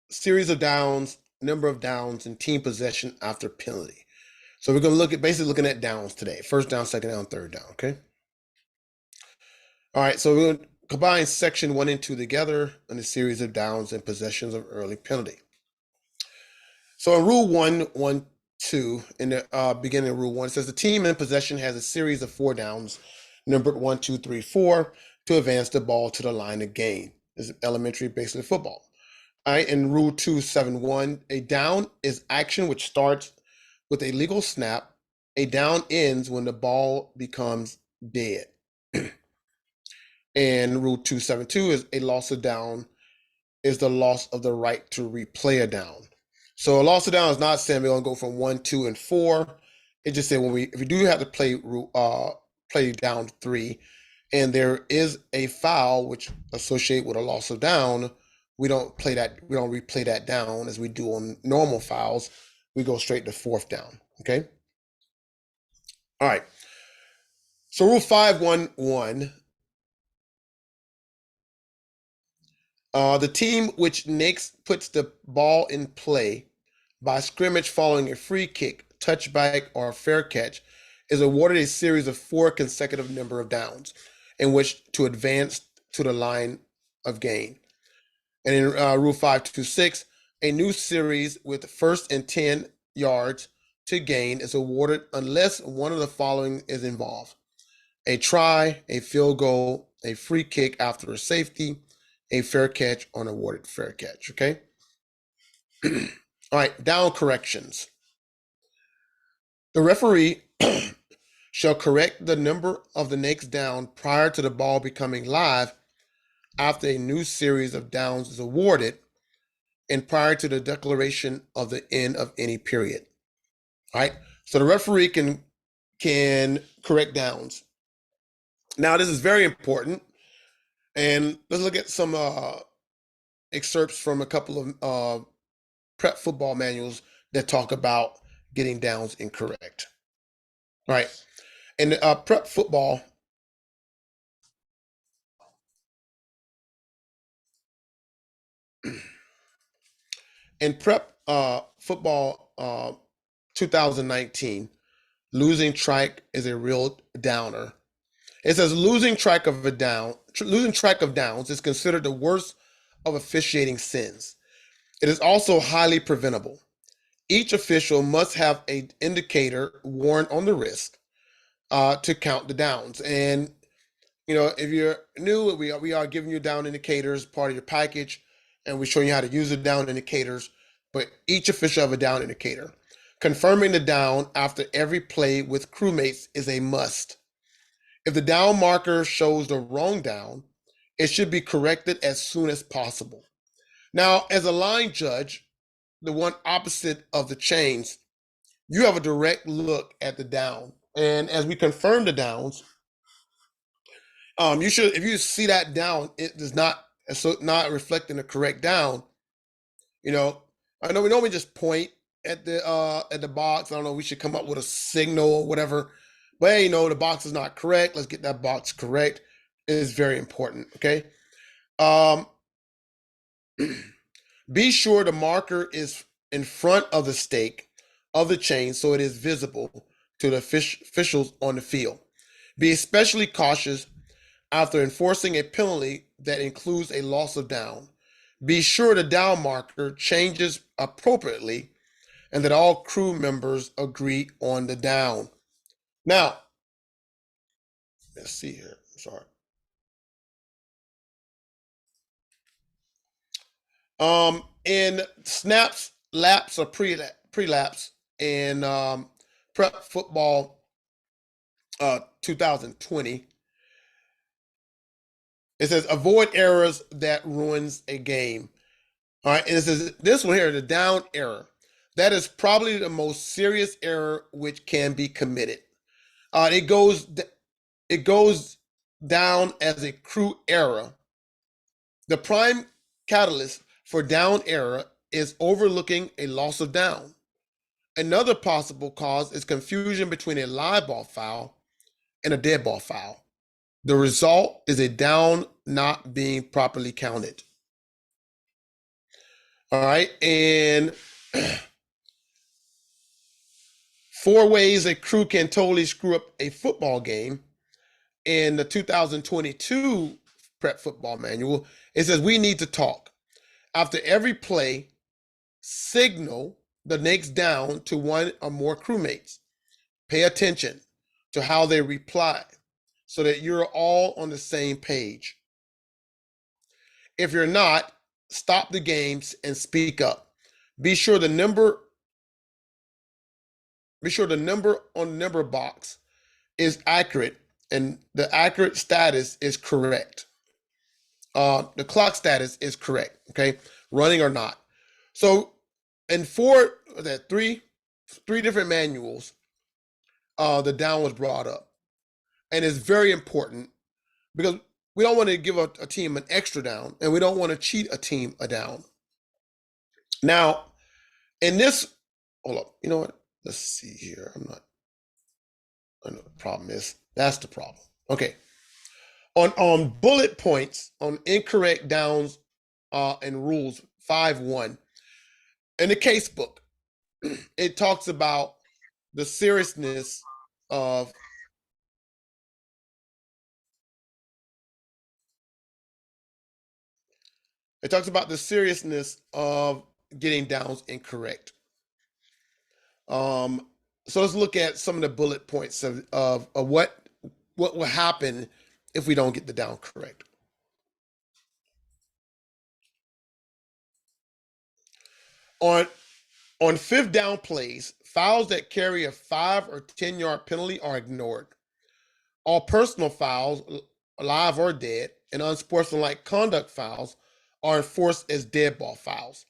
series of downs, number of downs, and team possession after penalty. So we're going to look at basically looking at downs today. First down, second down, third down. Okay. All right. So we're going to combine section 1 and 2 together in a series of downs and possessions of early penalty. So in Rule 1, 1, 2, in the beginning of Rule 1, it says the team in possession has a series of 4 downs, numbered 1, 2, 3, 4, to advance the ball to the line of gain. This is elementary, basically football. All right. In Rule 2, 7, 1, a down is action which starts with a legal snap. A down ends when the ball becomes dead. And Rule 2, 7, 2 is a loss of down is the loss of the right to replay a down. So a loss of down is not saying we're gonna go from 1, 2, and 4. It just said if we do have to play down 3, and there is a foul which associate with a loss of down, we don't replay that down as we do on normal fouls. We go straight to 4th down. Okay. All right. So Rule 5, 1, 1. The team which next puts the ball in play by scrimmage following a free kick, touchback, or a fair catch is awarded a series of 4 consecutive number of downs in which to advance to the line of gain. And in Rule 5, 2, 6, a new series with first and 10 yards to gain is awarded unless one of the following is involved: a try, a field goal, a free kick after a safety, a fair catch, or an awarded fair catch. Okay. All right. Down corrections. The referee shall correct the number of the next down prior to the ball becoming live after a new series of downs is awarded and prior to the declaration of the end of any period. All right. So the referee can correct downs. Now, this is very important. And let's look at some excerpts from a couple of prep football manuals that talk about getting downs incorrect. All right. In prep football, in prep football 2019, losing track is a real downer. It says losing track of downs is considered the worst of officiating sins. It is also highly preventable. Each official must have an indicator worn on the wrist to count the downs. And if you're new, we are giving you down indicators, part of your package, and we're showing you how to use the down indicators. But each official have a down indicator. Confirming the down after every play with crewmates is a must. If the down marker shows the wrong down, it should be corrected as soon as possible. Now, as a line judge, the one opposite of the chains, you have a direct look at the down. And as we confirm the downs, you should, if you see that down, it does not reflecting the correct down. I know we normally just point at the box. I don't know. We should come up with a signal or whatever. But hey, the box is not correct. Let's get that box correct. It is very important. Okay. Be sure the marker is in front of the stake of the chain so it is visible to the officials on the field. Be especially cautious after enforcing a penalty that includes a loss of down. Be sure the down marker changes appropriately and that all crew members agree on the down. Now, let's see here. Sorry. In snaps, laps, or pre-laps in prep football 2020, it says avoid errors that ruins a game. All right, and it says this one here, the down error. That is probably the most serious error which can be committed. It goes down as a crew error. The prime catalyst for down error is overlooking a loss of down. Another possible cause is confusion between a live ball foul and a dead ball foul. The result is a down not being properly counted. All right. And 4 ways a crew can totally screw up a football game. In the 2022 prep football manual, it says we need to talk. After every play, signal the next down to one or more crewmates. Pay attention to how they reply so that you're all on the same page. If you're not, stop the games and speak up. Be sure the number on the number box is accurate and the accurate status is correct. The clock status is correct. Okay, running or not. So, in three different manuals, the down was brought up, and it's very important because we don't want to give a team an extra down, and we don't want to cheat a team a down. Now, in this, hold up. You know what? Let's see here. I know the problem is. That's the problem. Okay. On bullet points on incorrect downs and rules 5.1 in the case book, it talks about the seriousness of getting downs incorrect. So let's look at some of the bullet points of what will happen if we don't get the down correct. On fifth down plays, fouls that carry a 5 or 10-yard penalty are ignored. All personal fouls, live or dead, and unsportsmanlike conduct fouls are enforced as dead ball fouls.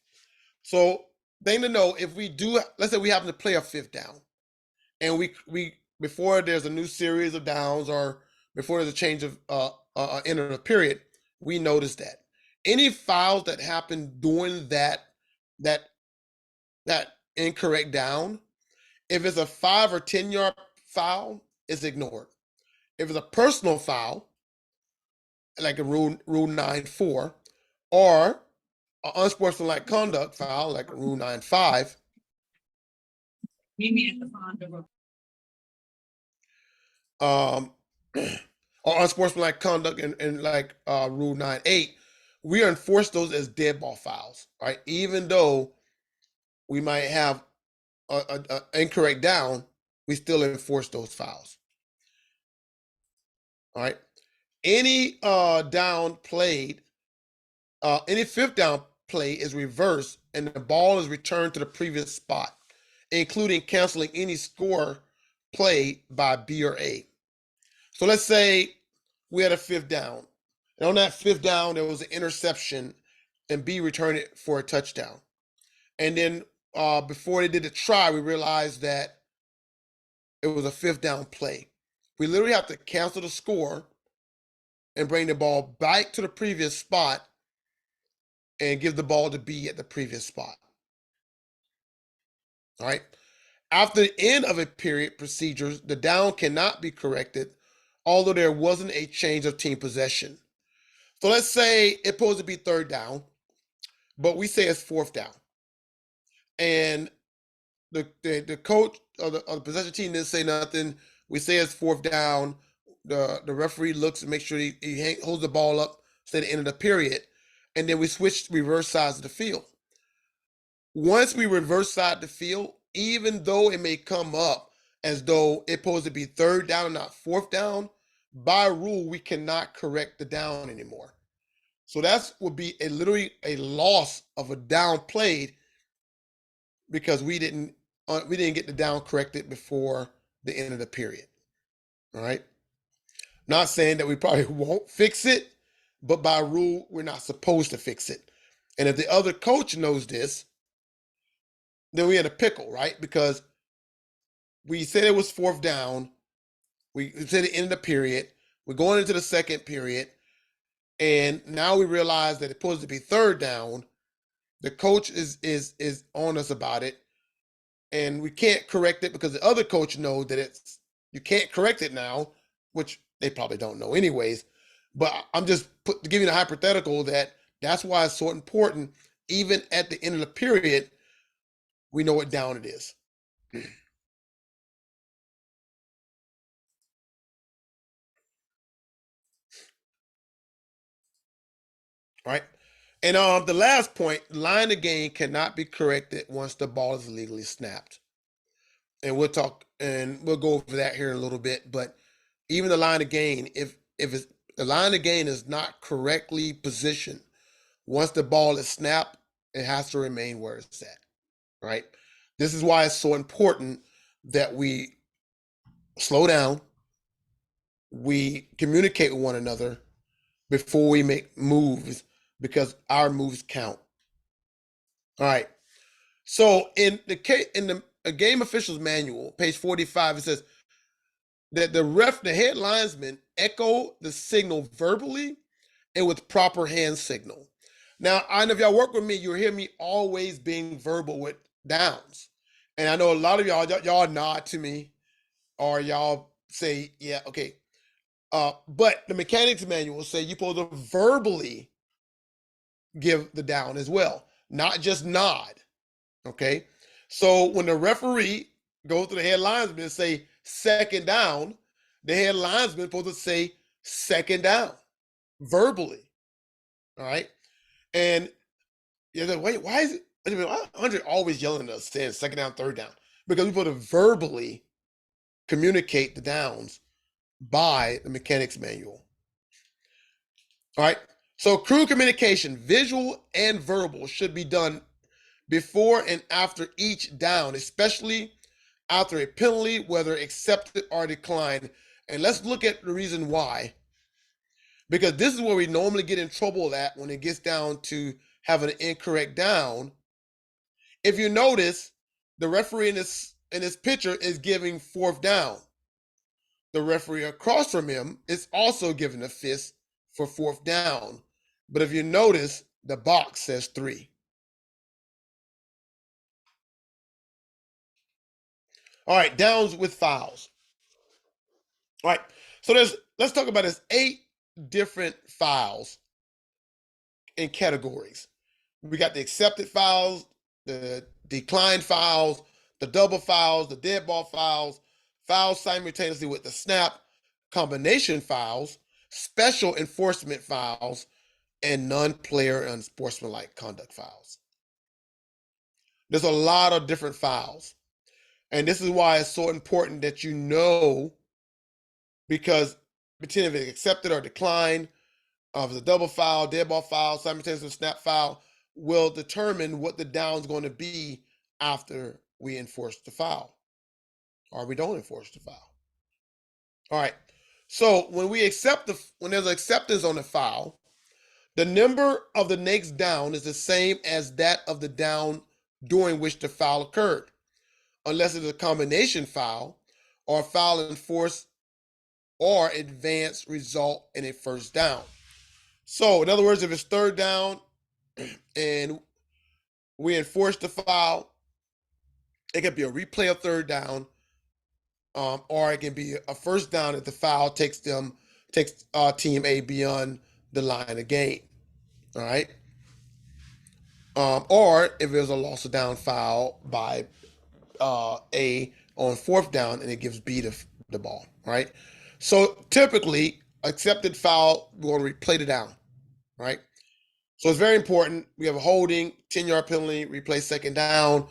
So, thing to know, if we do, let's say we happen to play a fifth down, and we before there's a new series of downs or before there's a change of end of the period, we notice that any fouls that happen during that incorrect down, if it's a 5 or 10-yard foul, it's ignored. If it's a personal foul, like a rule 9.4, or an unsportsmanlike conduct foul, like a rule 9.5, or unsportsmanlike conduct in like rule 9.8, we enforce those as dead ball fouls, right? Even though we might have a incorrect down, we still enforce those fouls. All right. Any down played, any fifth down play is reversed and the ball is returned to the previous spot, including canceling any score played by B or A. So let's say we had a fifth down. And on that fifth down, there was an interception and B returned it for a touchdown. And then before they did the try, we realized that it was a fifth down play. We literally have to cancel the score and bring the ball back to the previous spot and give the ball to B at the previous spot. All right. After the end of a period procedures, the down cannot be corrected, although there wasn't a change of team possession. So let's say it's supposed to be third down, but we say it's fourth down. And the coach of the possession team didn't say nothing. We say it's fourth down. The referee looks and makes sure he holds the ball up, say the end of the period, and then we switch reverse sides of the field. Once we reverse side the field, even though it may come up as though it's supposed to be third down and not fourth down, by rule we cannot correct the down anymore. So that would be literally a loss of a down played because we didn't get the down corrected before the end of the period. All right. Not saying that we probably won't fix it, but by rule, we're not supposed to fix it. And if the other coach knows this, then we're in a pickle, right? Because we said it was fourth down. We said it ended the period. We're going into the second period. And now we realize that it's supposed to be third down. The coach is on us about it. And we can't correct it because the other coach knows that you can't correct it now, which they probably don't know anyways. But I'm just giving a hypothetical that's why it's so important even at the end of the period, we know what down it is. Right? And the last point, line of gain cannot be corrected once the ball is legally snapped. And we'll go over that here in a little bit. But even the line of gain, if it's, the line of gain is not correctly positioned, once the ball is snapped, it has to remain where it's at. Right? This is why it's so important that we slow down, we communicate with one another before we make moves, because our moves count. All right. So in the game officials manual, page 45, it says that the head linesman echo the signal verbally and with proper hand signal. Now, I know if y'all work with me, you'll hear me always being verbal with downs. And I know a lot of y'all nod to me or y'all say, yeah, okay. But the mechanics manual say you're supposed to verbally give the down as well, not just nod. Okay. So when the referee goes to the head linesman and say second down, the head linesman is supposed to say second down verbally. All right. And you're like, wait, why is it? Why 100 always yelling at us saying second down, third down? Because we put to verbally communicate the downs by the mechanics manual. All right. So crew communication, visual and verbal, should be done before and after each down, especially after a penalty, whether accepted or declined. And let's look at the reason why. Because this is where we normally get in trouble at when it gets down to having an incorrect down. If you notice, the referee in this picture is giving fourth down. The referee across from him is also giving a fist for fourth down. But if you notice, the box says 3. All right, downs with fouls. All right, so let's talk about this 8 different fouls in categories. We got the accepted fouls, the declined fouls, the double fouls, the dead ball fouls, fouls simultaneously with the snap, combination fouls, special enforcement fouls, and non-player unsportsmanlike conduct fouls. There's a lot of different fouls. And this is why it's so important that you know, because between if it's accepted or declined, of the double foul, dead ball foul, simultaneous snap foul, will determine what the down is going to be after we enforce the foul or we don't enforce the foul. All right. So when there's acceptance on the foul, the number of the next down is the same as that of the down during which the foul occurred, unless it's a combination foul or a foul enforced or advanced result in a first down. So, in other words, if it's third down and we enforce the foul, it could be a replay of third down, or it can be a first down if the foul takes team A beyond the line of gain. All right. Or if there's a loss of down foul by A on fourth down and it gives B the ball. Right. So typically, accepted foul, we're going to replay the down. Right. So it's very important. We have a holding, 10-yard penalty, replay second down.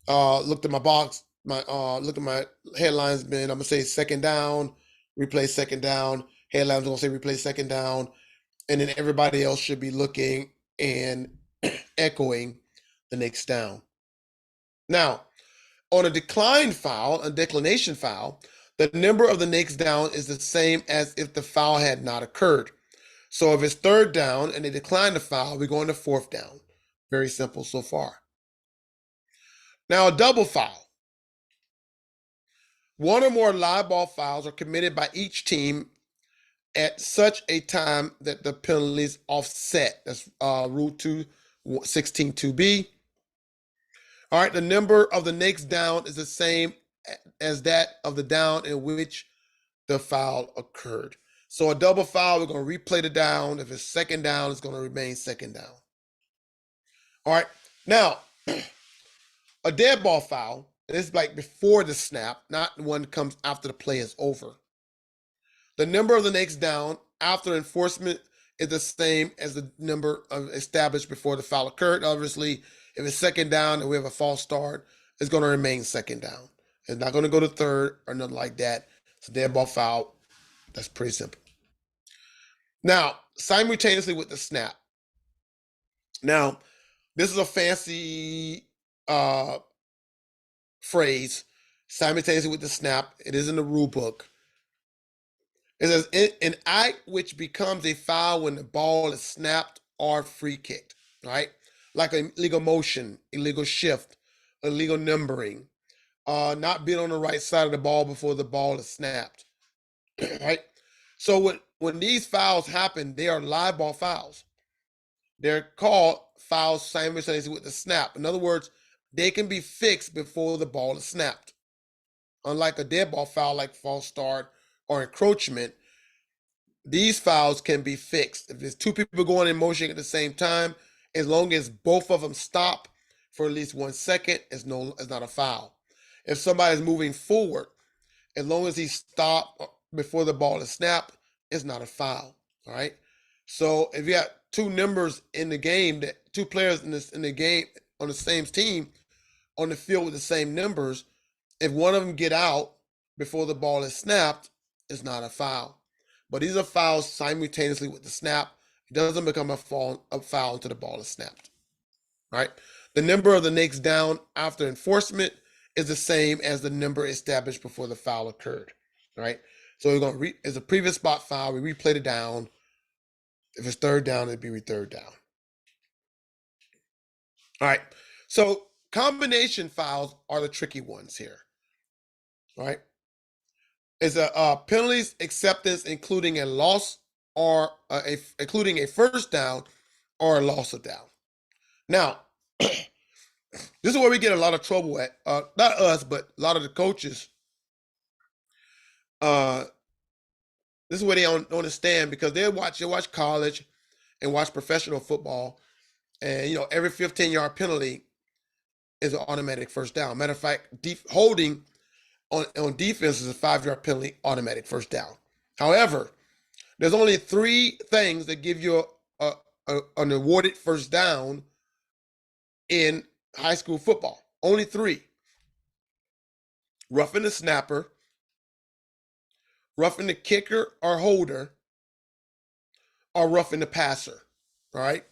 Looked at my box, look at my headlines, man. I'm gonna say second down, replay second down. Headlines gonna say replay second down, and then everybody else should be looking and echoing the next down. Now, on a decline foul, a declination foul, the number of the next down is the same as if the foul had not occurred. So if it's third down and they decline the foul, we're going to fourth down. Very simple so far. Now, a double foul. One or more live ball fouls are committed by each team at such a time that the penalties offset. That's Rule 216.2b. All right, the number of the next down is the same as that of the down in which the foul occurred. So a double foul, we're going to replay the down. If it's second down, it's going to remain second down. All right. Now, a dead ball foul is like before the snap, not the one that comes after the play is over. The number of the next down after enforcement is the same as the number established before the foul occurred. Obviously, if it's second down and we have a false start, it's going to remain second down. It's not going to go to third or nothing like that. It's a dead ball foul. That's pretty simple. Now, simultaneously with the snap. Now, this is a fancy phrase. Simultaneously with the snap. It is in the rule book. It says an act which becomes a foul when the ball is snapped or free kicked, right? Like an illegal motion, illegal shift, illegal numbering, not being on the right side of the ball before the ball is snapped, right? So when these fouls happen, they are live ball fouls. They're called fouls simultaneously with the snap. In other words, they can be fixed before the ball is snapped. Unlike a dead ball foul like false start or encroachment, these fouls can be fixed. If there's two people going in motion at the same time, as long as both of them stop for at least 1 second, it's not a foul. If somebody's moving forward, as long as he stopped before the ball is snapped, it's not a foul. All right. So if you got two numbers in the game, that two players in the game on the same team on the field with the same numbers, if one of them get out before the ball is snapped, it's not a foul. But these are fouls simultaneously with the snap. It doesn't become a foul until the ball is snapped. Right? The number of the next down after enforcement is the same as the number established before the foul occurred. Right? So we're going to it's a previous spot foul. We replay the down. If it's third down, it'd be third down. All right. So combination fouls are the tricky ones here. All right. Is a penalties acceptance including a loss or including a first down or a loss of down. Now, this is where we get a lot of trouble at. Not us, but a lot of the coaches. This is where they don't understand because they watch college and watch professional football, and every 15-yard penalty is an automatic first down. Matter of fact, holding on defense is a 5-yard penalty, automatic first down. However, there's only 3 things that give you an awarded first down in high school football. Only 3. Roughing the snapper, roughing the kicker or holder, or roughing the passer. All right?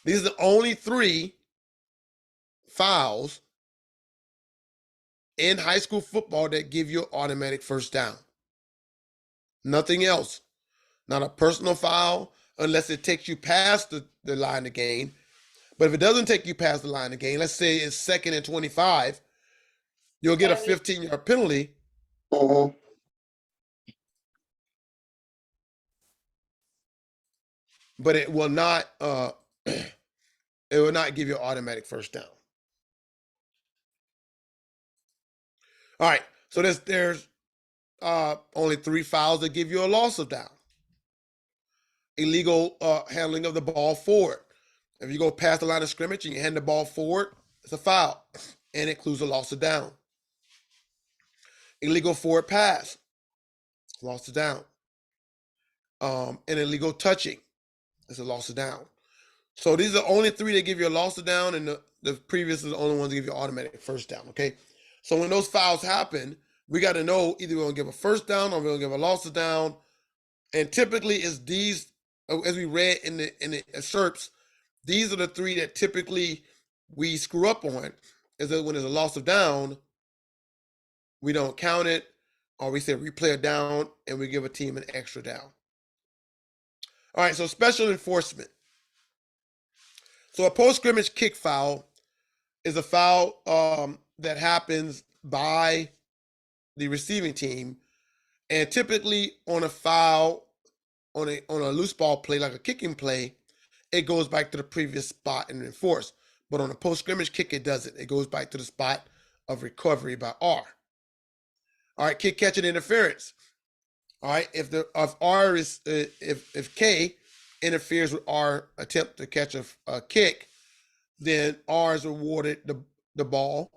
These are the only 3 fouls in high school football that give you automatic first down. Nothing else. Not a personal foul unless it takes you past the line of gain. But if it doesn't take you past the line of gain, let's say it's 2nd and 25, you'll get a 15-yard penalty. But it will not it will not give you an automatic first down. All right. So there's only 3 fouls that give you a loss of down. Illegal handling of the ball forward. If you go past the line of scrimmage and you hand the ball forward, it's a foul, and it includes a loss of down. Illegal forward pass, loss of down. And illegal touching, it's a loss of down. So these are the only 3 that give you a loss of down, and the previous is the only ones that give you automatic first down. Okay, so when those fouls happen, we got to know either we're gonna give a first down or we're gonna give a loss of down. And typically, it's these, as we read in the excerpts, these are the 3 that typically we screw up on. Is that when there's a loss of down, we don't count it, or we say replay it down and we give a team an extra down. All right, so special enforcement. So a post-scrimmage kick foul is a foul that happens by the receiving team, and typically on a foul, on a loose ball play like a kicking play, it goes back to the previous spot and enforce. But on a post-scrimmage kick, it doesn't. It goes back to the spot of recovery by R. All right, kick catching interference. All right, if R is if K interferes with R attempt to catch a kick, then R is awarded the ball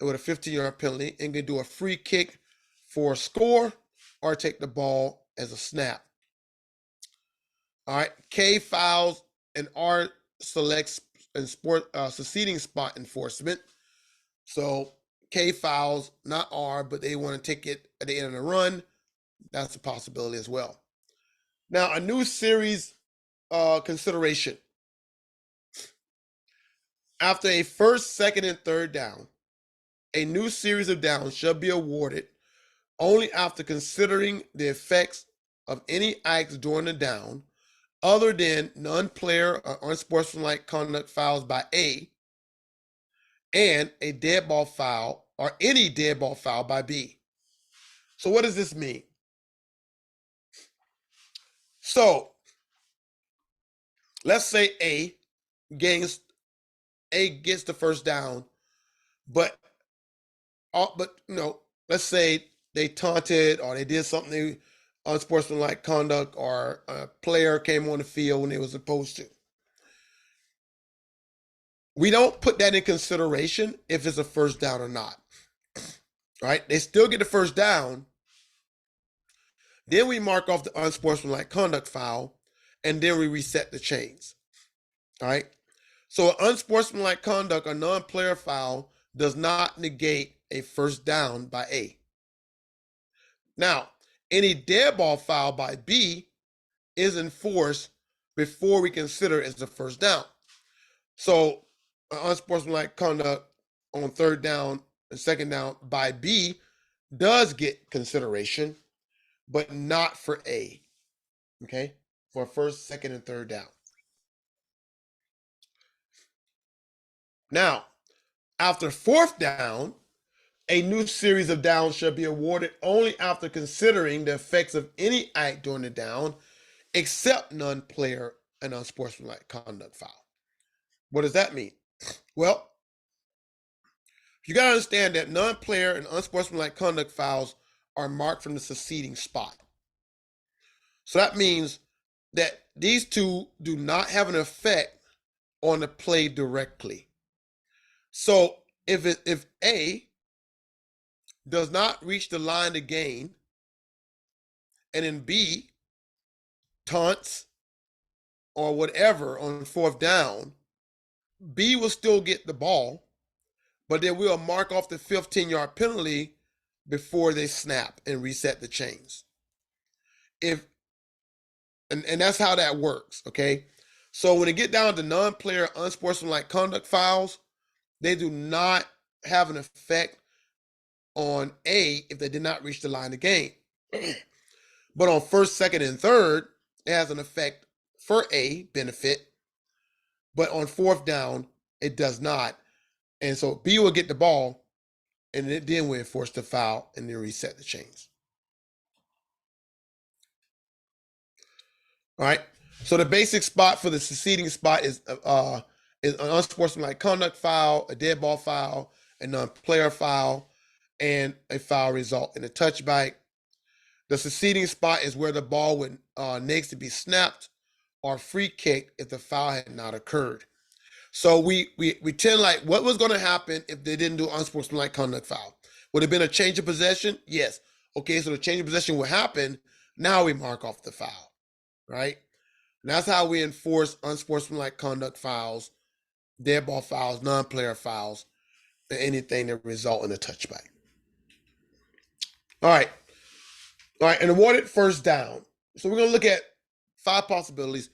with a 15-yard penalty and can do a free kick for a score or take the ball as a snap. All right, K fouls and R selects and succeeding spot enforcement. So K fouls, not R, but they want to take it at the end of the run. That's a possibility as well. Now, a new series consideration. After a first, second, and third down, a new series of downs shall be awarded only after considering the effects of any acts during the down other than non-player or unsportsmanlike conduct fouls by A and a dead ball foul or any dead ball foul by B. So what does this mean? So let's say A gets the first down, but let's say they taunted or they did something unsportsmanlike conduct or a player came on the field when they were supposed to. We don't put that in consideration if it's a first down or not. Right? They still get the first down. Then we mark off the unsportsmanlike conduct foul, and then we reset the chains. All right? So an unsportsmanlike conduct or non-player foul does not negate a first down by A. Now, any dead ball foul by B is enforced before we consider it as a first down. So unsportsmanlike conduct on third down and second down by B does get consideration, but not for A. Okay? For first, second, and third down. Now, after fourth down, a new series of downs shall be awarded only after considering the effects of any act during the down, except non-player and unsportsmanlike conduct foul. What does that mean? Well, you got to understand that non-player and unsportsmanlike conduct fouls are marked from the succeeding spot. So that means that these two do not have an effect on the play directly. So if A does not reach the line to gain, and then B taunts or whatever on fourth down, B will still get the ball, but then we'll mark off the 15-yard penalty before they snap and reset the chains. And that's how that works, okay? So when it get down to non-player unsportsmanlike conduct fouls, they do not have an effect on A if they did not reach the line to gain. But on first, second, and third, it has an effect for A benefit, but on fourth down, it does not. And so B will get the ball, and then we enforce the foul and then reset the chains. All right. So the basic spot for the succeeding spot is an unsportsmanlike conduct foul, a dead ball foul, a non-player foul, and a foul result in a touch bite. The succeeding spot is where the ball would needs to be snapped or free kicked if the foul had not occurred. So we tend like what was going to happen if they didn't do unsportsmanlike conduct foul? Would it have been a change of possession? Yes. Okay, so the change of possession will happen. Now we mark off the foul, right? And that's how we enforce unsportsmanlike conduct fouls, dead ball fouls, non-player fouls, and anything that result in a touch bite. All right, and awarded first down. So we're gonna look at 5 possibilities.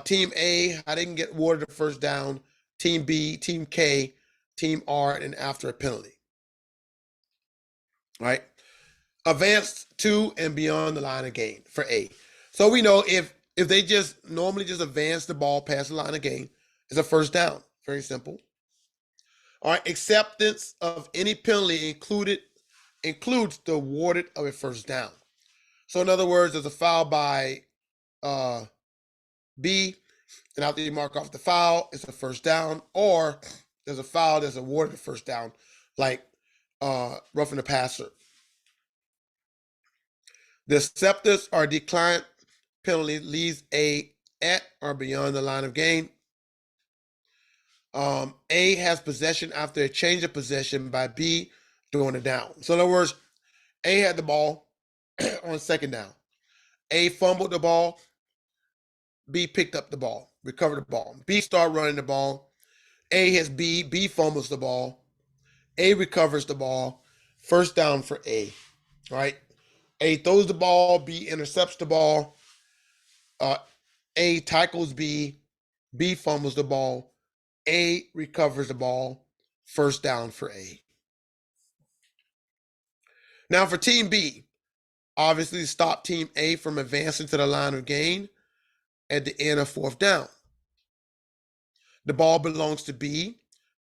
Team A, how they can get awarded the first down. Team B, Team K, Team R, and after a penalty. All right, advanced to and beyond the line of gain for A. So we know if they just normally just advance the ball past the line of gain, it's a first down. Very simple. All right, acceptance of any penalty includes the awarded of a first down. So in other words, there's a foul by B, and after you mark off the foul, it's a first down, or there's a foul that's awarded a first down, like roughing the passer. The acceptance or decline penalty leaves A at or beyond the line of gain. A has possession after a change of possession by B during a down. So in other words, A had the ball on second down. A fumbled the ball. B picked up the ball, recovered the ball. B started running the ball. A hits B. B fumbles the ball. A recovers the ball. First down for A. Right? A throws the ball. B intercepts the ball. Uh, A tackles B. B fumbles the ball. A recovers the ball. First down for A. Now for Team B, obviously stop Team A from advancing to the line of gain at the end of fourth down. The ball belongs to B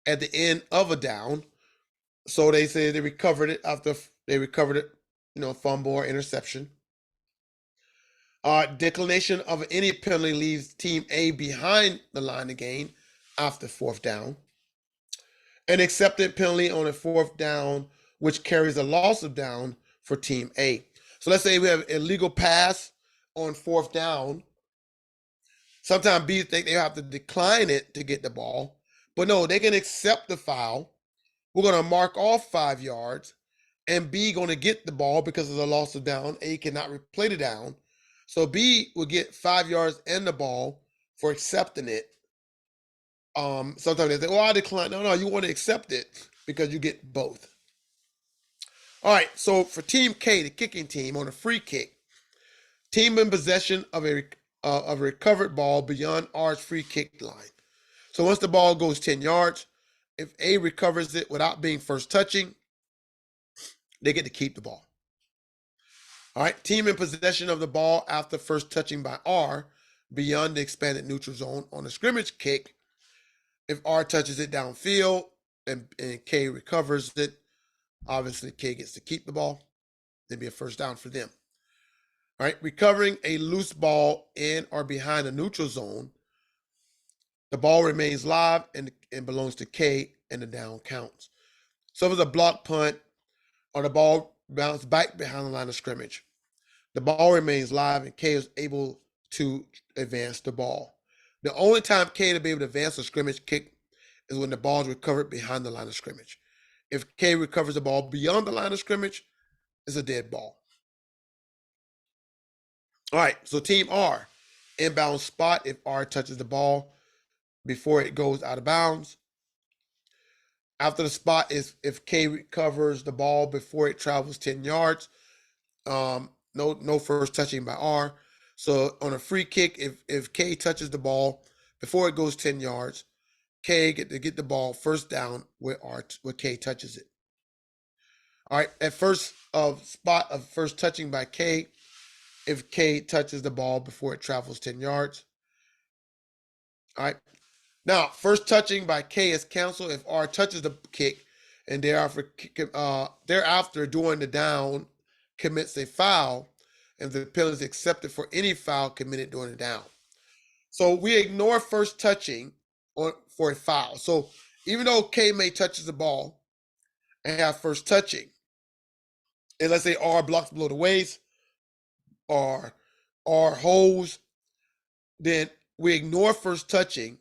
at the end of a down. So they say they recovered it after they recovered it, fumble or interception. Declination of any penalty leaves Team A behind the line of gain after fourth down. An accepted penalty on a fourth down, which carries a loss of down for Team A. So let's say we have illegal pass on fourth down. Sometimes B think they have to decline it to get the ball, but no, they can accept the foul. We're going to mark off 5 yards, and B going to get the ball because of the loss of down. A cannot replay the down. So B will get 5 yards and the ball for accepting it. Sometimes they say, "Oh, I decline." No, you want to accept it because you get both. All right, so for Team K, the kicking team, on a free kick, team in possession of a recovered ball beyond R's free kick line. So once the ball goes 10 yards, if A recovers it without being first touching, they get to keep the ball. All right, team in possession of the ball after first touching by R beyond the expanded neutral zone on a scrimmage kick. If R touches it downfield and K recovers it, obviously K gets to keep the ball. It'd be a first down for them. All right, recovering a loose ball in or behind the neutral zone, the ball remains live and belongs to K, and the down counts. So if it's a block punt or the ball bounced back behind the line of scrimmage, the ball remains live and K is able to advance the ball. The only time K to be able to advance a scrimmage kick is when the ball is recovered behind the line of scrimmage. If K recovers the ball beyond the line of scrimmage, it's a dead ball. All right, so Team R, inbound spot if R touches the ball before it goes out of bounds. After the spot is if K recovers the ball before it travels 10 yards. No first touching by R. So on a free kick, if K touches the ball before it goes 10 yards, K get to get the ball first down where K touches it. All right, at first spot of first touching by K, if K touches the ball before it travels 10 yards. All right. Now, first touching by K is canceled if R touches the kick and thereafter during the down commits a foul, and the penalty is accepted for any foul committed during the down. So we ignore first touching for a foul. So even though K may touches the ball and have first touching, and let's say R blocks below the waist or R holds, then we ignore first touching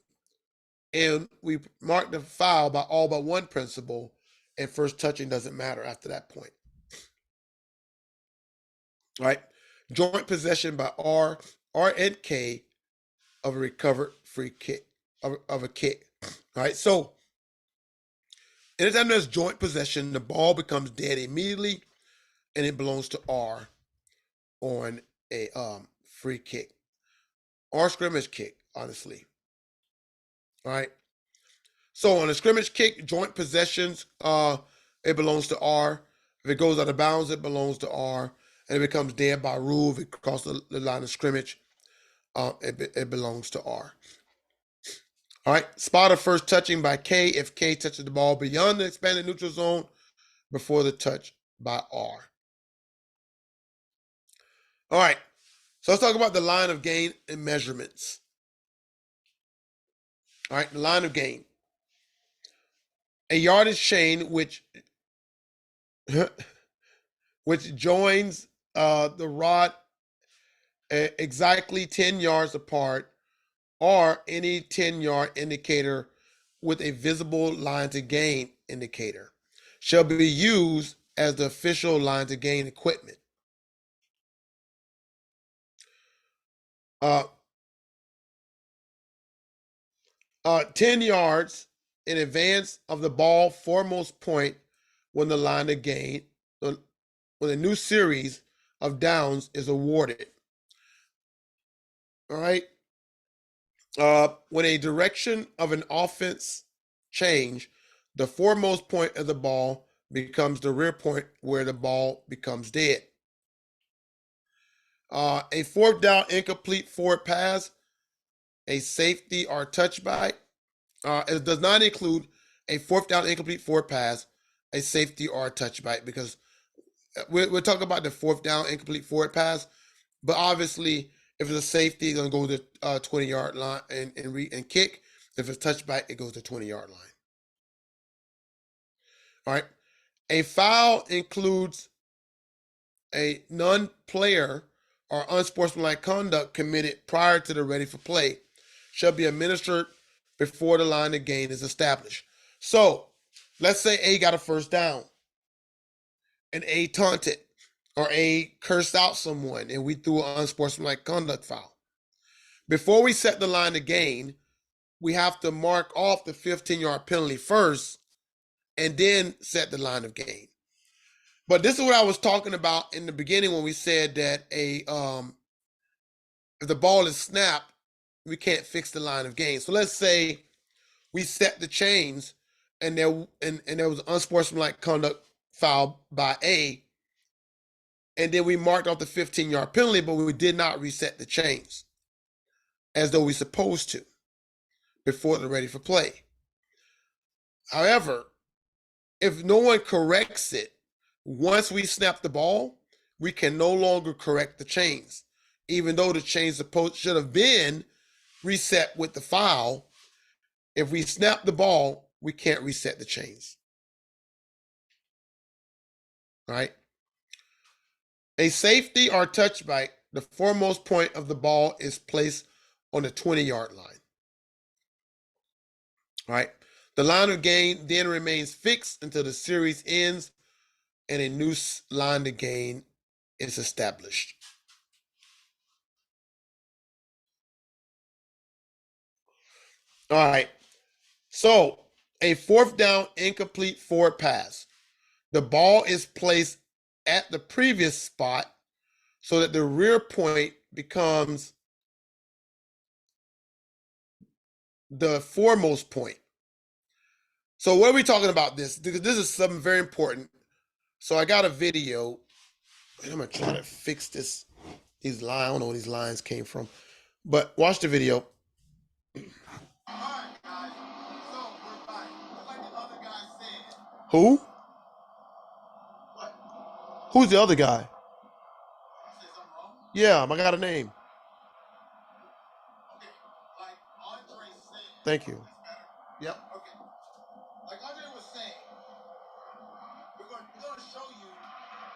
and we mark the foul by all but one principle, and first touching doesn't matter after that point. All right. Joint possession by R and K of a recovered free kick, of a kick. All right. So anytime there's joint possession, the ball becomes dead immediately and it belongs to R on a free kick or scrimmage kick, honestly. All right. So on a scrimmage kick, joint possessions, it belongs to R. If it goes out of bounds, it belongs to R. And it becomes dead by rule. If it crosses the line of scrimmage, it belongs to R. All right. Spot of first touching by K if K touches the ball beyond the expanded neutral zone before the touch by R. All right. So let's talk about the line of gain and measurements. All right. The line of gain. A yardage chain which joins the rod exactly 10 yards apart, or any 10-yard indicator with a visible line to gain indicator shall be used as the official line to gain equipment. 10 yards in advance of the ball foremost point when the line of gain, when a new series of downs is awarded. All right. When a direction of an offense change, the foremost point of the ball becomes the rear point where the ball becomes dead. A fourth down incomplete forward pass, a safety or touchback. It does not include a fourth down incomplete forward pass, a safety or a touchback, because we're talking about the fourth down incomplete forward pass. But obviously, if it's a safety, it's going to go to the 20-yard line and kick. If it's touchback, it goes to 20-yard line. All right. A foul includes a non-player or unsportsmanlike conduct committed prior to the ready for play shall be administered before the line of gain is established. So, let's say A got a first down and A taunted or A cursed out someone and we threw an unsportsmanlike conduct foul. Before we set the line of gain, we have to mark off the 15-yard penalty first and then set the line of gain. But this is what I was talking about in the beginning when we said that if the ball is snapped, we can't fix the line of gain. So let's say we set the chains and there was an unsportsmanlike conduct foul by A, and then we marked off the 15-yard penalty, but we did not reset the chains as though we're supposed to before they're ready for play. However, if no one corrects it, once we snap the ball, we can no longer correct the chains, even though the chains should have been reset with the foul. If we snap the ball, we can't reset the chains. All right. A safety or touchback, the foremost point of the ball is placed on the 20-yard line. All right. The line of gain then remains fixed until the series ends and a new line to gain is established. All right. So a fourth down incomplete forward pass. The ball is placed at the previous spot so that the rear point becomes the foremost point. So what are we talking about this? Because this is something very important. So I got a video. I'm gonna try to fix this. These lines, I don't know where these lines came from, but watch the video. All right, guys. So we're back. Just like the other guy said. Who? What? Who's the other guy? I said something wrong? Yeah, I got a name. Okay, like Andre said. Thank you. Yep. Okay. Like Andre was saying, we're going to show you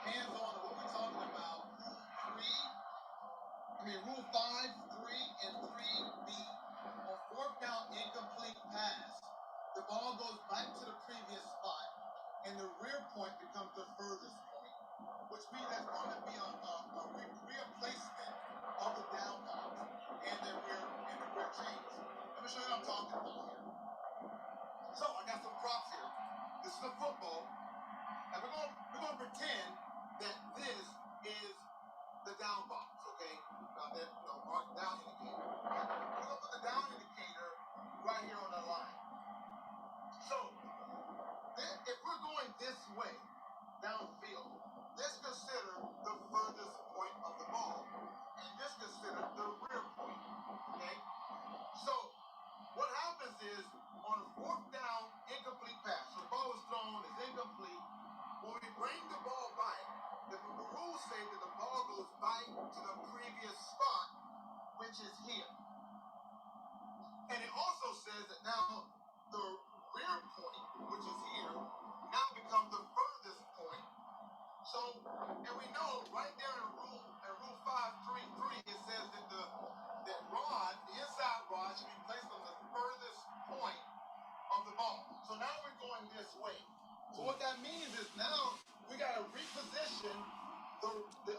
hands-on what we're talking about. Rule 5, 3, and 3B. On fourth down incomplete pass, the ball goes back to the previous spot, and the rear point becomes the furthest point, which means that's going to be a replacement of the down box and the rear chains. Let me show you what I'm talking about here. So I got some props here. This is a football, and we're gonna pretend that this is the down box, okay? Mark down indicator. We're gonna put the down indicator right here on the line. So if we're going this way downfield, let's consider the furthest point of the ball, and just consider the rear point. Okay? So what happens is on a fourth down incomplete pass, so the ball was thrown, it's incomplete. When we bring the ball back, the rules say that the ball goes back to the previous spot, which is here. And it also says that now the rear point, which is here, now becomes the furthest point. So, and we know right there in rule 5.3.3, it says that the inside rod should be placed on the furthest point of the So now we're going this way. So what that means is now we got to reposition the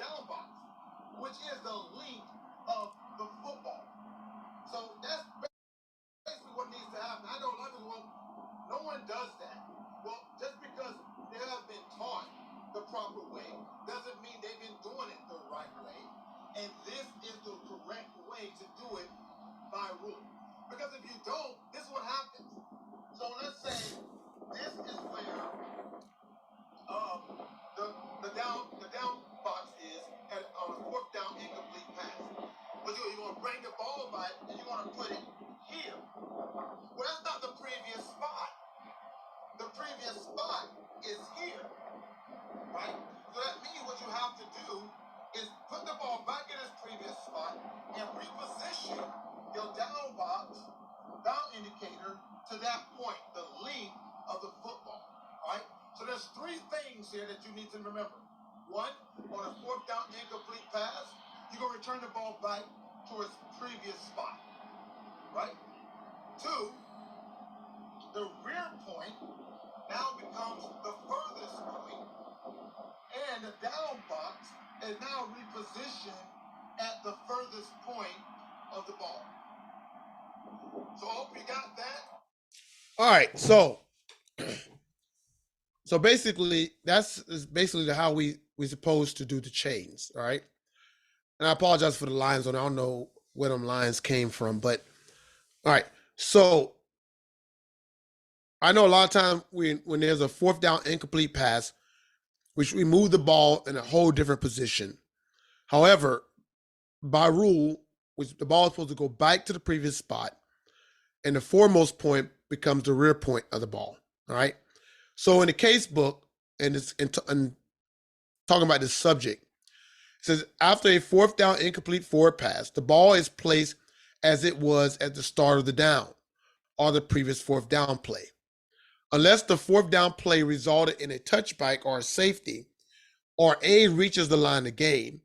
down box, which is the length of the football. So that's basically what needs to happen. I know a lot of people, no one does that. Well, just because they have been taught the proper way doesn't mean they've been doing it the right way. And this is the correct way to do it by rule. Because if you don't, this is what happens. So let's say this is where the down box is at on a fourth down incomplete pass. What you're going to bring the ball back and you're going to put it here. Well, that's not the previous spot. The previous spot is here, right? So that means what you have to do is put the ball back in its previous spot and reposition your down box, down indicator to that point, the length of the football, right? So there's three things here that you need to remember. One, on a fourth down incomplete pass, you're going to return the ball back to its previous spot, right? Two, the rear point now becomes the furthest point, and the down box is now repositioned at the furthest point of the ball. So I hope you got that. All right, so basically that's is basically how we supposed to do the chains, all right? And I apologize for the lines on. I don't know where them lines came from, but all right. So I know a lot of times when there's a fourth down incomplete pass, which we move the ball in a whole different position. However, by rule, which the ball is supposed to go back to the previous spot, and the foremost point becomes the rear point of the ball. All right. So in the case book, and it's and talking about this subject, it says after a fourth down incomplete forward pass, the ball is placed as it was at the start of the down or the previous fourth down play. Unless the fourth down play resulted in a touchback or a safety, or A reaches the line of gain,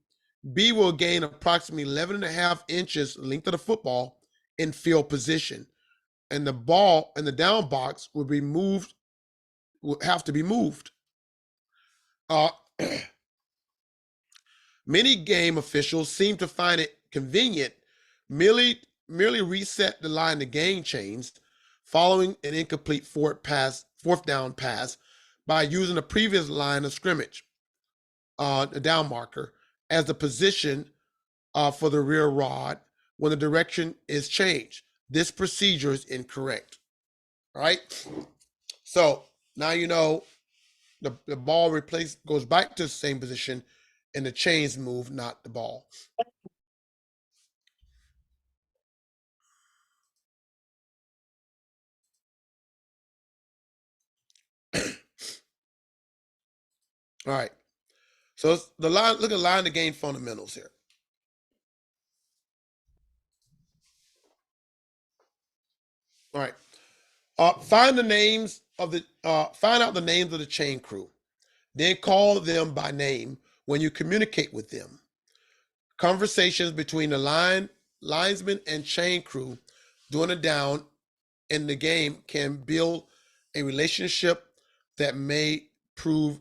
B will gain approximately 11 and a half inches length of the football in field position, and the ball in the down box will be moved, will have to be moved. Uh, Many game officials seem to find it convenient merely reset the line of gain chains following an incomplete fourth down pass by using the previous line of scrimmage, the down marker, as the position for the rear rod when the direction is changed. This procedure is incorrect. All right. So now you know the ball goes back to the same position and the chains move, not the ball. All right. So the line, look at line to gain fundamentals here. All right. Find the names of the find out the names of the chain crew. Then call them by name when you communicate with them. Conversations between the linesman and chain crew during a down in the game can build a relationship that may prove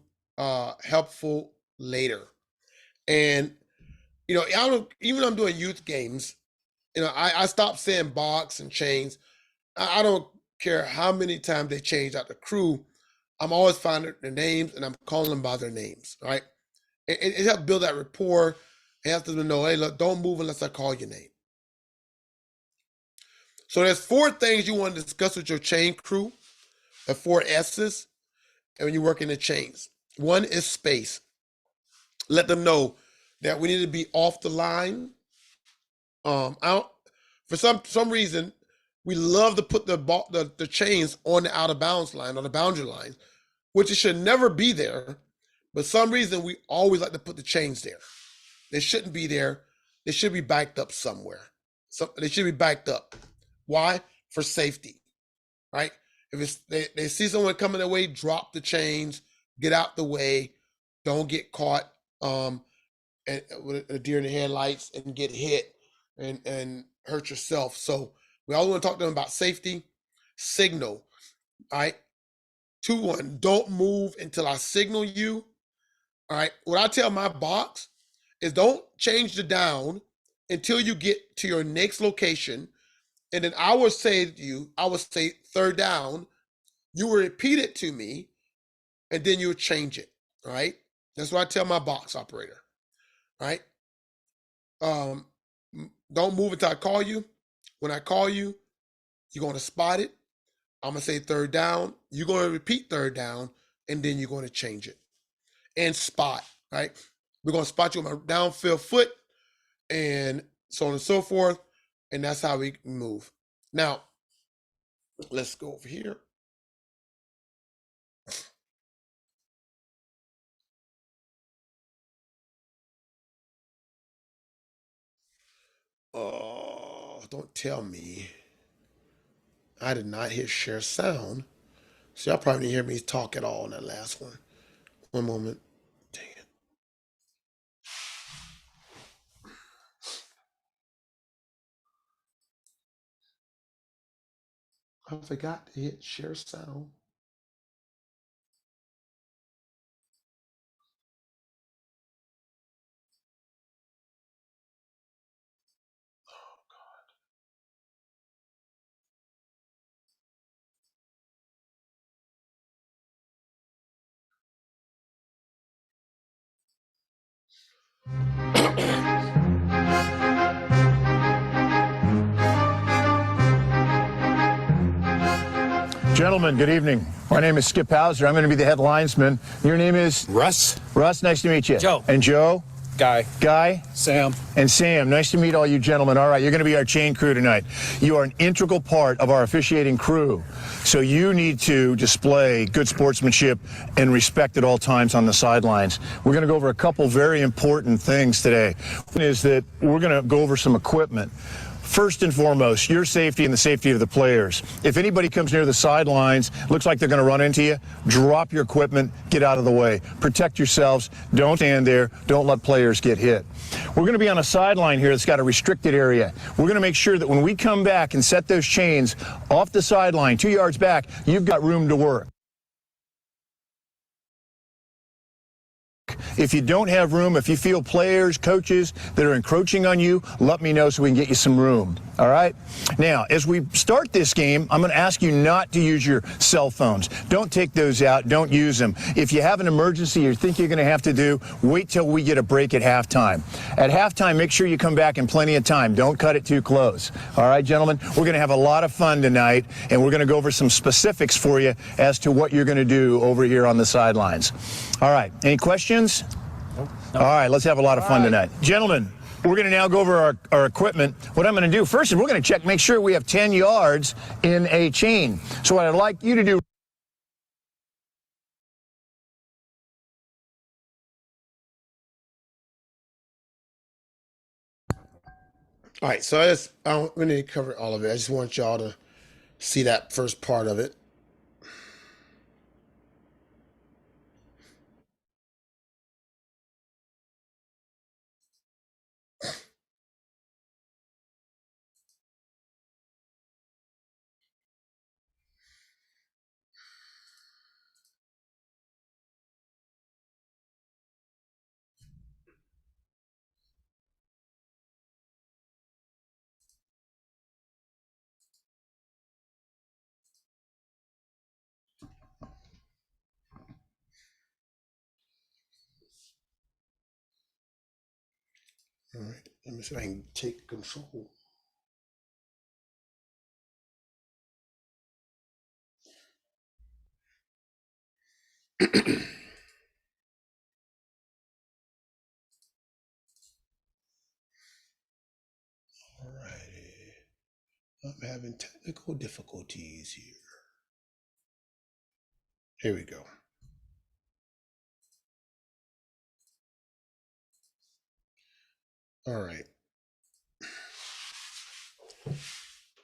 helpful later. And you know, I don't even though I'm doing youth games, you know, I stopped saying box and chains. I don't care how many times they change out the crew. I'm always finding their names and I'm calling them by their names. Right? It helps build that rapport. It helps them to know, hey, look, don't move unless I call your name. So there's four things you want to discuss with your chain crew, the four S's, and when you work in the chains. One is space. Let them know that we need to be off the line. Out for some reason, we love to put the chains on the out of bounds line, on the boundary line, which it should never be there. But some reason we always like to put the chains there. They shouldn't be there. They should be backed up somewhere. So they should be backed up. Why? For safety, right? If it's they see someone coming their way, drop the chains, get out the way, don't get caught with a deer in the headlights and get hit and hurt yourself. So we always want to talk to them about safety. Signal. All right. 2-1. Don't move until I signal you. All right. What I tell my box is don't change the down until you get to your next location. And then I will say to you, I will say third down. You will repeat it to me, and then you'll change it. All right. That's what I tell my box operator. All right. Don't move until I call you. When I call you, you're going to spot it. I'm going to say third down. You're going to repeat third down, and then you're going to change it. And spot, right? We're going to spot you on my downfield foot, and so on and so forth. And that's how we move. Now, let's go over here. Oh, don't tell me. I did not hear share sound. So y'all probably didn't hear me talk at all in that last one. One moment. Dang it. I forgot to hit share sound. Gentlemen, good evening. My name is Skip Hauser. I'm going to be the head linesman. Your name is? Russ. Russ, nice to meet you. Joe. And Joe? Guy. Guy? Sam. And Sam, nice to meet all you gentlemen. All right, you're going to be our chain crew tonight. You are an integral part of our officiating crew. So you need to display good sportsmanship and respect at all times on the sidelines. We're going to go over a couple very important things today. One is that we're going to go over some equipment. First and foremost, your safety and the safety of the players. If anybody comes near the sidelines, looks like they're going to run into you, drop your equipment, get out of the way. Protect yourselves. Don't stand there. Don't let players get hit. We're going to be on a sideline here that's got a restricted area. We're going to make sure that when we come back and set those chains off the sideline, 2 yards back, you've got room to work. If you don't have room, if you feel players, coaches that are encroaching on you, let me know so we can get you some room. All right? Now, as we start this game, I'm going to ask you not to use your cell phones. Don't take those out. Don't use them. If you have an emergency you think you're going to have to do, wait till we get a break at halftime. At halftime, make sure you come back in plenty of time. Don't cut it too close. All right, gentlemen? We're going to have a lot of fun tonight, and we're going to go over some specifics for you as to what you're going to do over here on the sidelines. All right. Any questions? Nope. All right, let's have a lot of fun tonight. Gentlemen, we're going to now go over our equipment. What I'm going to do first is we're going to check, make sure we have 10 yards in a chain. So what I'd like you to do. All right, so I don't really cover all of it. I just want y'all to see that first part of it. All right, let me see if I can take control. All righty. I'm having technical difficulties here. Here we go. All right.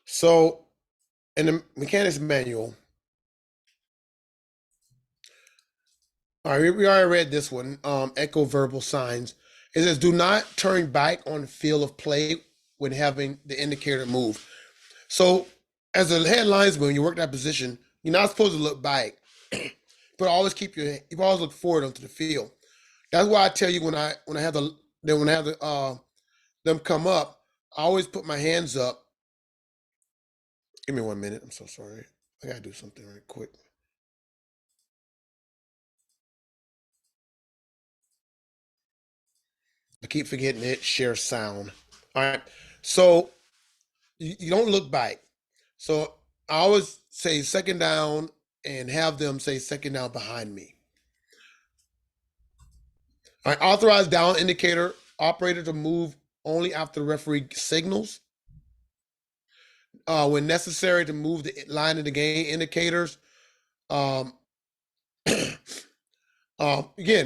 So in the mechanics manual, all right, we already read this one. Echo verbal signs. It says, do not turn back on the field of play when having the indicator move. So as a head linesman, when you work that position, You're not supposed to look back, but always you always look forward onto the field. That's why I tell you when I have them come up, I always put my hands up. Give me 1 minute. I'm so sorry. I gotta do something right quick. I keep forgetting it. Share sound. All right. So you don't look back. So I always say second down and have them say second down behind me. All right. Authorized down indicator operator to move only after the referee signals. When necessary to move the line of the game indicators. Again,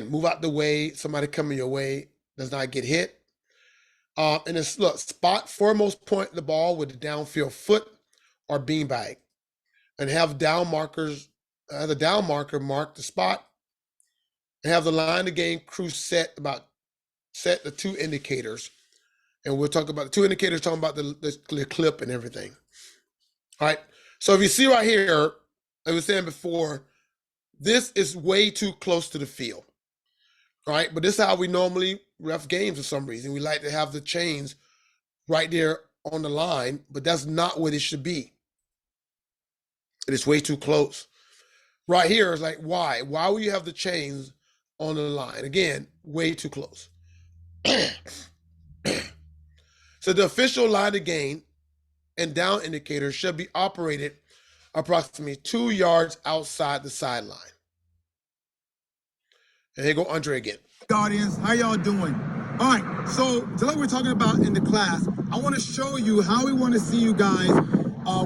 move out the way. Somebody coming your way does not get hit. And it's spot foremost point the ball with the downfield foot or beanbag, and have down markers. The down marker mark the spot, and have the line of game crew set the two indicators, and we'll talk about the two indicators. Talking about the clip and everything. All right. So if you see right here, I was saying before, this is way too close to the field. All right. But this is how we normally ref games for some reason. We like to have the chains right there on the line, but that's not what it should be. It is way too close. Right here is like, why? Why would you have the chains on the line? Again, way too close. So the official line of gain and down indicator should be operated approximately 2 yards outside the sideline. And here go Andre again. Audience, how y'all doing? All right, so just like we're talking about in the class, I want to show you how we want to see you guys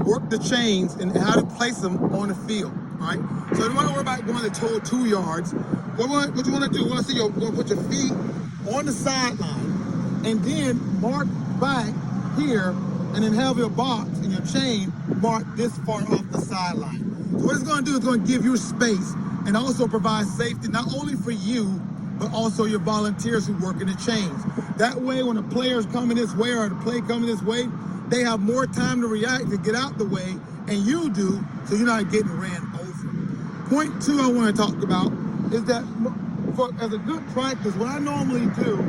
work the chains and how to place them on the field. All right, so you don't want to worry about going the total 2 yards. What you want to do? You want to see you want to put your feet on the sideline and then mark back here, and then have your box and your chain marked this far off the sideline. So what it's going to do is going to give you space and also provide safety not only for you, but also your volunteers who work in the chains. That way, when the player's coming this way or the play coming this way, they have more time to react, to get out the way, and you do, so you're not getting ran over. Point two I want to talk about is that as a good practice, what I normally do,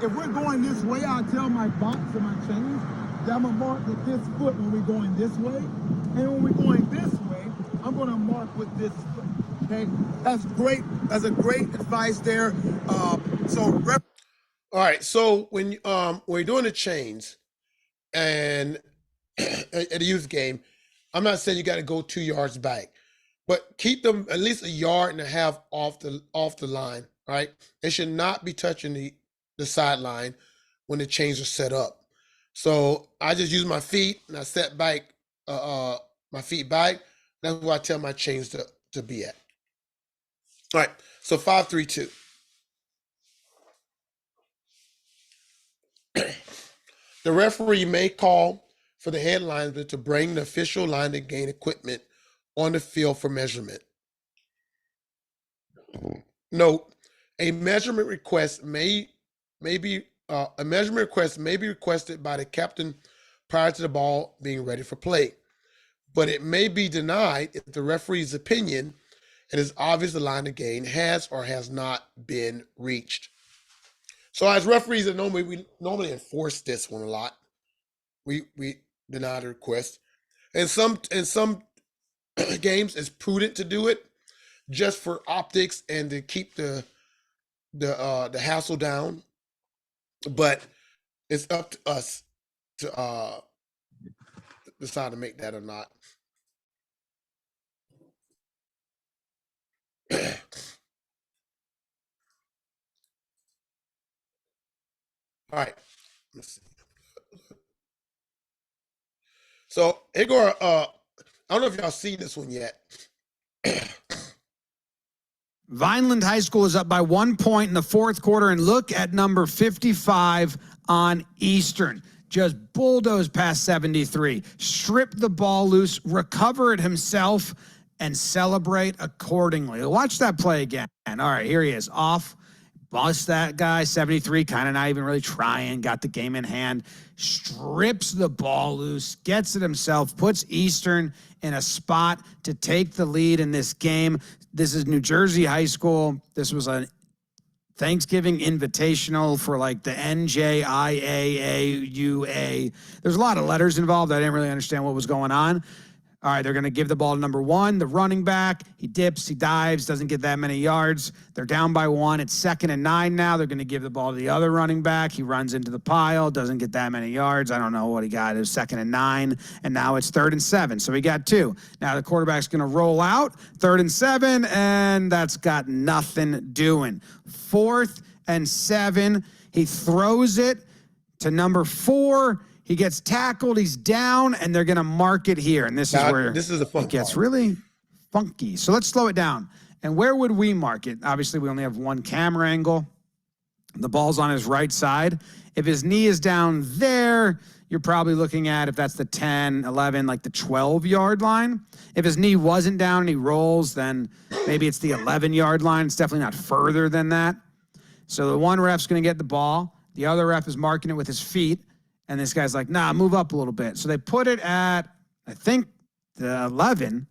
if we're going this way, I'll tell my box and my chains that I'm going to mark with this foot when we're going this way, and when we're going this way, I'm going to mark with this foot. Okay, that's great. That's a great advice there. All right. So when you're doing the chains and at a youth game, I'm not saying you got to go 2 yards back, but keep them at least 1.5 yards off the line. Right? They should not be touching the sideline when the chains are set up. So I just use my feet and I set back my feet back. That's where I tell my chains to be at. All right, so 5-3-2. The referee may call for the head linesman to bring the official line to gain equipment on the field for measurement. Note: a measurement request may be requested by the captain prior to the ball being ready for play, but it may be denied if the referee's opinion it is obvious the line of gain has or has not been reached. So as referees, we normally enforce this one a lot. We deny the request. And some games it's prudent to do it just for optics and to keep the hassle down. But it's up to us to decide to make that or not. All right, let's see. So here go. I don't know if y'all seen this one yet. Vineland High School is up by 1 point in the fourth quarter, and look at number 55 on Eastern. Just bulldoze past 73, strip the ball loose, recover it himself, and celebrate accordingly. Watch that play again. All right, here he is, off, bust that guy, 73, kind of not even really trying, got the game in hand, strips the ball loose, gets it himself, puts Eastern in a spot to take the lead in this game. This is New Jersey High School. This was a Thanksgiving invitational for like the NJIAAUA. There's a lot of letters involved. I didn't really understand what was going on. All right, they're going to give the ball to number 1, the running back. He dips, he dives, doesn't get that many yards. They're down by 1. It's 2nd and 9 now. They're going to give the ball to the other running back. He runs into the pile, doesn't get that many yards. I don't know what he got. It was 2nd and 9, and now it's 3rd and 7. So he got 2. Now the quarterback's going to roll out, 3rd and 7, and that's got nothing doing. 4th and 7. He throws it to number 4. He gets tackled, he's down, and they're going to mark it here. And this is where it gets really funky. So let's slow it down. And where would we mark it? Obviously, we only have one camera angle. The ball's on his right side. If his knee is down there, you're probably looking at, if that's the 10, 11, like the 12-yard line. If his knee wasn't down and he rolls, then maybe it's the 11-yard line. It's definitely not further than that. So the one ref's going to get the ball. The other ref is marking it with his feet. And this guy's like, nah, move up a little bit. So they put it at, I think, the 11.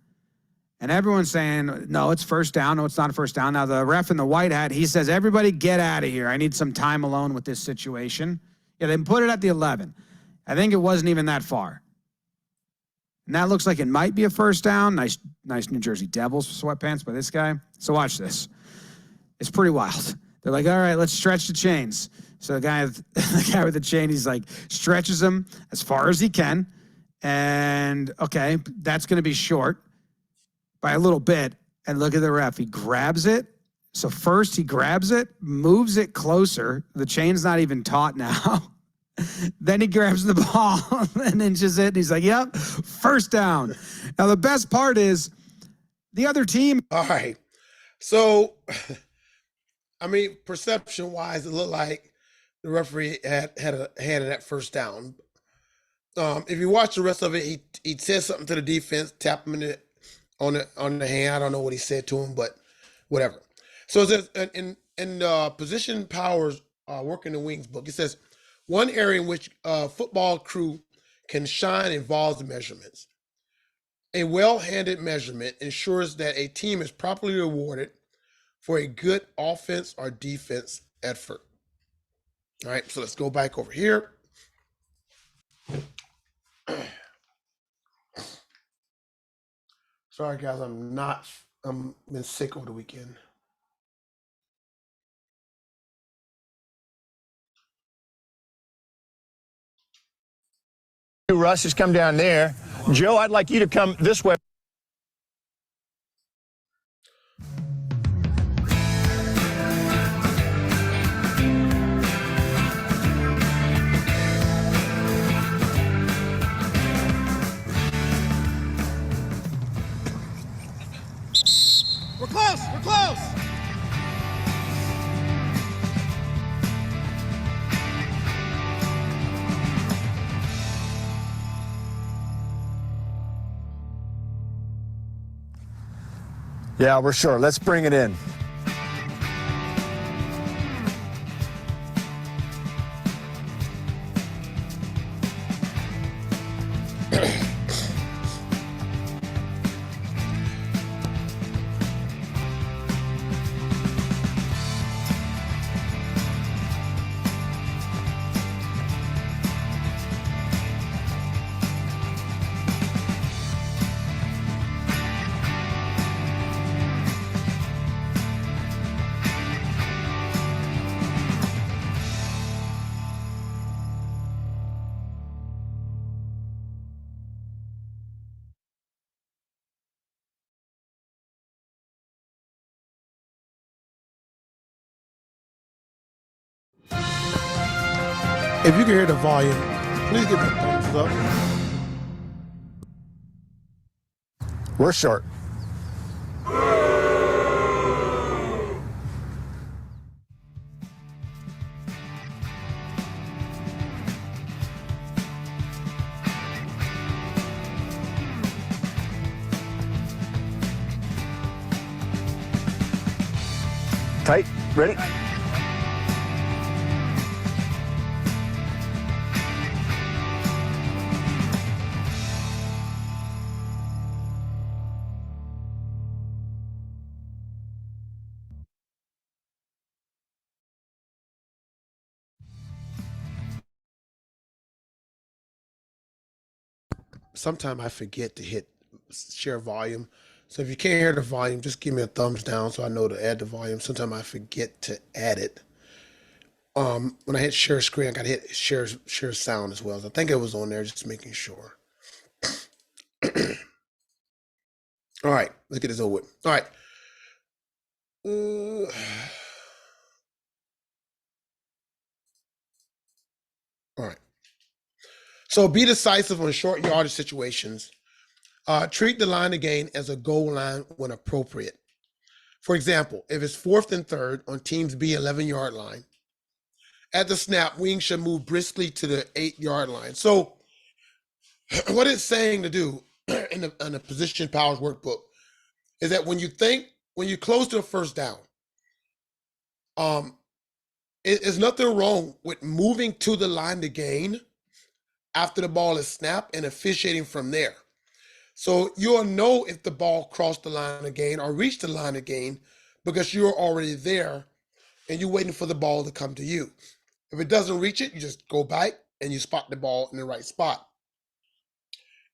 And everyone's saying, no, it's first down. No, it's not a first down. Now, the ref in the white hat, he says, everybody get out of here. I need some time alone with this situation. Yeah, they put it at the 11. I think it wasn't even that far. And that looks like it might be a first down. Nice New Jersey Devils sweatpants by this guy. So watch this. It's pretty wild. They're like, all right, let's stretch the chains. So the guy with the chain, he's like, stretches him as far as he can. And, okay, that's going to be short by a little bit. And look at the ref. He grabs it. So first he grabs it, moves it closer. The chain's not even taut now. Then he grabs the ball and inches it. And he's like, yep, first down. Now, the best part is the other team. All right. So, I mean, perception-wise, it looked like the referee had that first down. If you watch the rest of it, he said something to the defense, tap him on the hand. I don't know what he said to him, but whatever. So it says in Position Powers Working the Wings book, it says one area in which football crew can shine involves the measurements. A well-handed measurement ensures that a team is properly rewarded for a good offense or defense effort. All right, so let's go back over here. Sorry, guys, I'm been sick over the weekend. Russ, just come down there. Joe, I'd like you to come this way. We're close. We're close. Yeah, we're sure. Let's bring it in. If you can hear the volume, please give it a thumbs up. We're short. Tight. Ready? sometimes I forget to hit share volume. So if you can't hear the volume, just give me a thumbs down so I know to add the volume. Sometimes I forget to add it. When I hit share screen, I got to hit share sound as well. So I think it was on there, just making sure. All right, let's get this over with. All right. All right. So be decisive on short yardage situations. Treat the line of gain as a goal line when appropriate. For example, if it's 4th and 3rd on team's B 11-yard line, at the snap, wings should move briskly to the 8-yard line. So what it's saying to do in the position powers workbook is that when you close to a first down, there's nothing wrong with moving to the line to gain after the ball is snapped and officiating from there. So you'll know if the ball crossed the line of gain or reached the line of gain because you're already there and you're waiting for the ball to come to you. If it doesn't reach it, you just go back and you spot the ball in the right spot.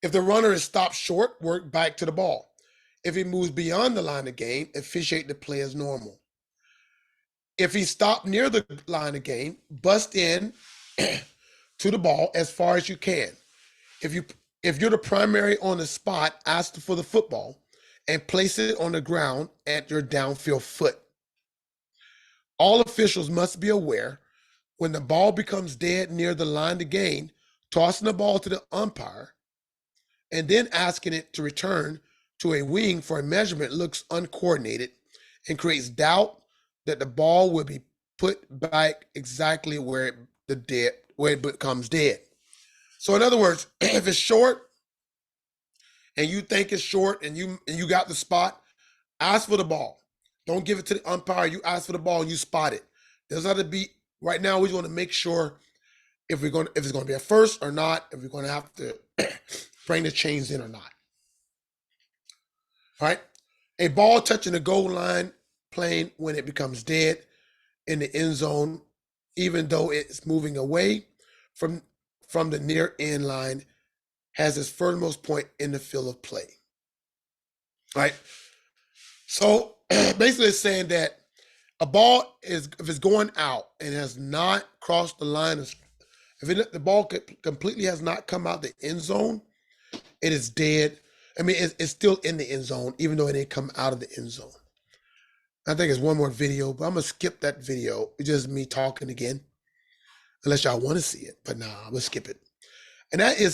If the runner is stopped short, work back to the ball. If he moves beyond the line of gain, officiate the play as normal. If he stopped near the line of gain, bust in to the ball as far as you can. If you're the primary on the spot, ask for the football and place it on the ground at your downfield foot. All officials must be aware when the ball becomes dead near the line to gain, tossing the ball to the umpire and then asking it to return to a wing for a measurement looks uncoordinated and creates doubt that the ball will be put back exactly where it becomes dead. So in other words, if it's short and you think it's short and you got the spot, ask for the ball. Don't give it to the umpire. You ask for the ball and you spot it. There's got to be right now. We want to make sure if it's going to be a first or not, if we're going to have to bring the chains in or not. All right. A ball touching the goal line plane when it becomes dead in the end zone, even though it's moving away from the near end line, has its furthermost point in the field of play. All right. So basically it's saying that a ball if it's going out and has not crossed the line, if the ball completely has not come out the end zone, it is dead. I mean, it's still in the end zone, even though it didn't come out of the end zone. I think it's one more video, but I'm going to skip that video. It's just me talking again, unless y'all want to see it. But nah, I'm going to skip it. And that is